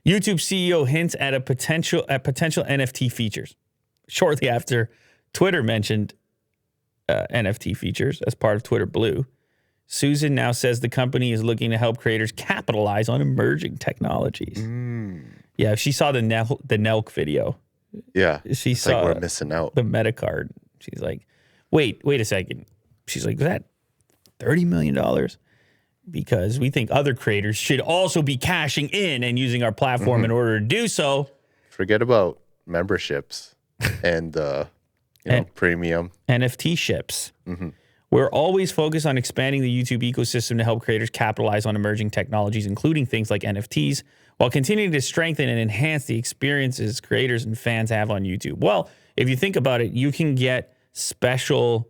YouTube CEO hints at potential NFT features. Shortly after Twitter mentioned NFT features as part of Twitter Blue, Susan now says the company is looking to help creators capitalize on emerging technologies. Yeah, she saw the Nelk video. Yeah, She it's saw like we're missing out. the meta card. She's like, wait a second. She's like, was that $30 million? Because we think other creators should also be cashing in and using our platform in order to do so. Forget about memberships and premium NFT ships. We're always focused on expanding the YouTube ecosystem to help creators capitalize on emerging technologies, including things like NFTs, while continuing to strengthen and enhance the experiences creators and fans have on YouTube. Well, if you think about it, you can get special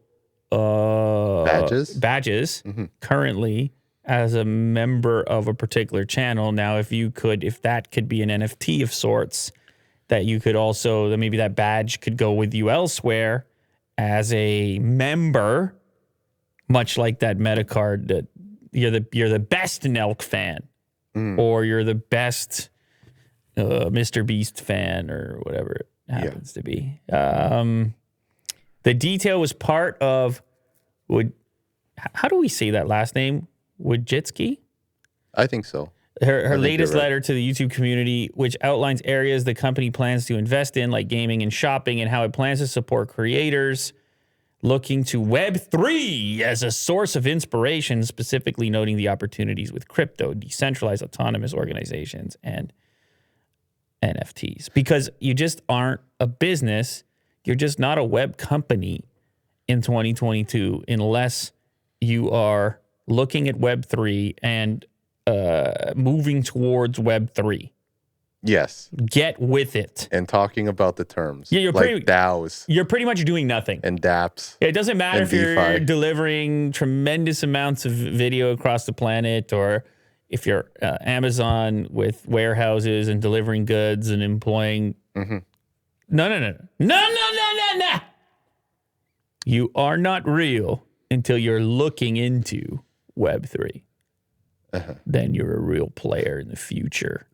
badges currently as a member of a particular channel. Now, if that could be an NFT of sorts, that you could also, maybe that badge could go with you elsewhere as a member, much like that meta card that you're the best Nelk fan, or you're the best Mr. Beast fan, or whatever it happens to be. The detail was part of how do we say that last name? Wojcicki? I think so. Her latest letter to the YouTube community, which outlines areas the company plans to invest in, like gaming and shopping, and how it plans to support creators looking to Web3 as a source of inspiration, specifically noting the opportunities with crypto, decentralized autonomous organizations, and NFTs. Because you just aren't a business. You're just not a web company in 2022 unless you are looking at Web3 and moving towards Web3. Yes. Get with it. And talking about the terms. Yeah, like DAOs. You're pretty much doing nothing. And dApps. It doesn't matter if you're delivering tremendous amounts of video across the planet, or if you're Amazon with warehouses and delivering goods and employing. No. You are not real until you're looking into Web3. Then you're a real player in the future.